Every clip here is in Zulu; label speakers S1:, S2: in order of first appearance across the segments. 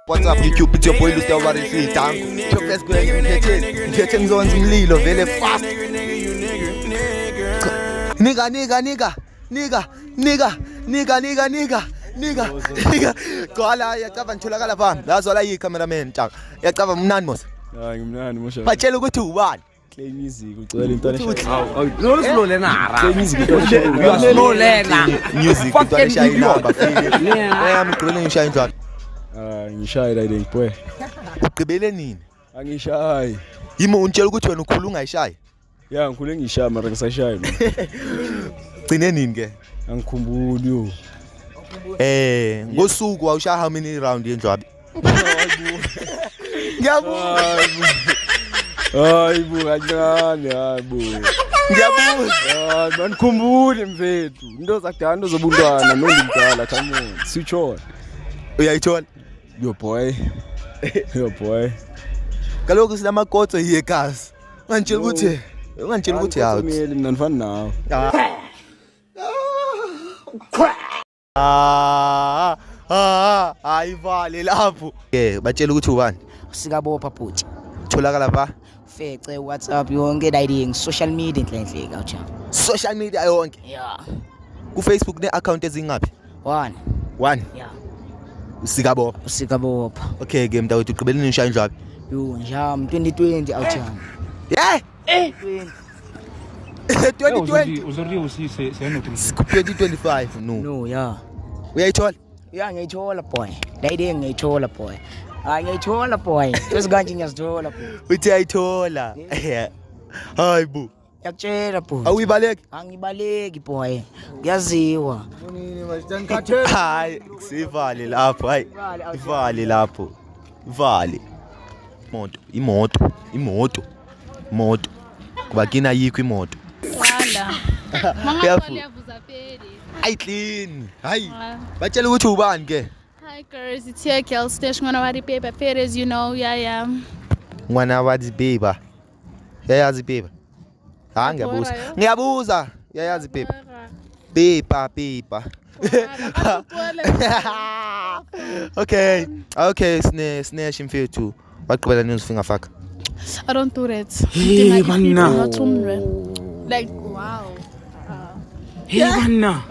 S1: What's up YouTube, it's your boy Luster Warisi Tango. Chokes kwenye ngithe ngizonza umlilo vele fast. Nigga. Gcwala yacaba ngitholakala phambi. Lazwala yi-cameraman Ntaka. Yacaba mnandi mos.
S2: Hayi ngimnandi mosha.
S1: Batshela ukuthi ubani.
S2: Play music ucela into eshaya.
S3: No slow lena.
S2: Play music into eshaya.
S3: You slow lena.
S1: Music into eshaya inamba fike. Ngigqibele ngishaya indlwana.
S2: Ngishaya la ngipwe.
S1: Ugqibele nini?
S2: Angishayi.
S1: Yimo untshela ukuthi wena ukhulu ungayishayi.
S2: Ya ngikhule ngishaya mara ngisashayi.
S1: Gcine nini ke?
S2: Angikhumbuli yo.
S1: Ngosuku awushaya how many round yendlwabi? Ngiyabuza.
S2: Hayibo kancane hayibo.
S1: Ngiyabuza.
S2: Manikhumbule mfethu. Into zakudala zobuntwana nondimdala come on. Switch on.
S1: Uyayithola?
S2: Yo boy.
S1: Kaloku sinamakhotho yegazi. Ungangitshela ukuthi hawu.
S2: Mina ngifana nawe.
S1: Ayivale lapho. Batshela ukuthi ubani?
S3: Sikabopha bhuti.
S1: Tholakala pa?
S3: Fece WhatsApp yonke dayiding social media enhle kawucha.
S1: Social media yonke.
S3: Yeah.
S1: Ku Facebook ne account ezingaphi?
S3: 1. Yeah.
S1: Sikabopha. Okay ke mntawethu ugqibeleni ngishaya indlwabi.
S3: Yo njam 2020 awucha.
S1: Yeah. 2020.
S4: Uzordi usise senotri.
S1: 2025 no.
S3: No, yeah.
S1: Uyayithola?
S3: Yeah, ngiyithola boy. Dayiding ngiyithola boy. Ngiyithola boy. Sesikanje ngiyazithola boy.
S1: Uthi ayithola. Hayibo.
S3: Yakutshela boy.
S1: Awuyibaleki?
S3: Angibaleki boy. Kuyaziwa.
S1: Hayi, sivale lapho, hayi. Ivale lapho. Ivale. Imoto. Kuba kina yikho imoto.
S5: Wala. Mangakho liyavuza pheli.
S1: Hayi clean. Hayi. Batshela ukuthi ubani ke?
S5: Hi girls, it's here girl station ngwana wa paper Perez, you know, yeah.
S1: Ngwana wa paper. Yayazi paper. Ngiyabuza. Yayazi paper. Paper. Okay, snesh mfethu. Waqhubela nizifika faka.
S5: I don't do that.
S3: Hey, manna.
S5: Like wow.
S3: Hey manna.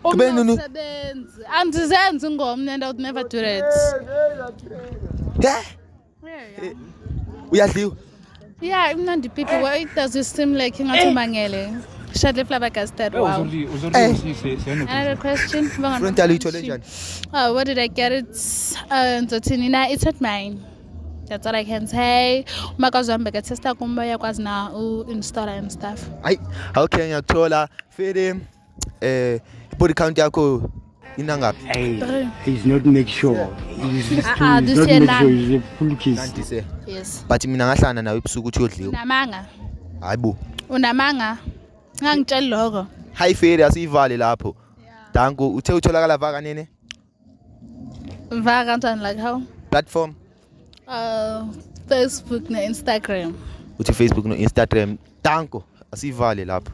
S5: Umsebenzi. Andizenzi ngomne and I would never do that.
S1: Yeah. Uyadliwa?
S5: Yeah, imnandi people. Why does it seem like ingathi mangele? Shadle flabbergasted. Wow.
S4: Uzordi usise senotri.
S5: Another question.
S1: Frontal uyithole njani?
S5: Oh, where did I get it? Nzothini it's not mine. That's all I can say. Umakazwambe ke testa kumba yakwazi na install and stuff.
S1: Hayi, okay ngiyathola. Fede body count yakho inangaphi?
S6: He's not make sure. He's not
S5: this
S6: make
S5: year
S6: sure he's a full case.
S1: Nantise.
S5: Yes.
S1: But mina ngahlana nawe ebusuku uthi yodliwa.
S5: Unamanga.
S1: Hayibo.
S5: Unamanga. Ngangitshela lokho.
S1: Hi Fede asivale lapho. Danko uthe utholakala vaka nene?
S5: Vaka kanjani like how?
S1: Platform?
S5: Facebook na Instagram.
S1: Uthi Facebook no Instagram. Danko asivale lapho.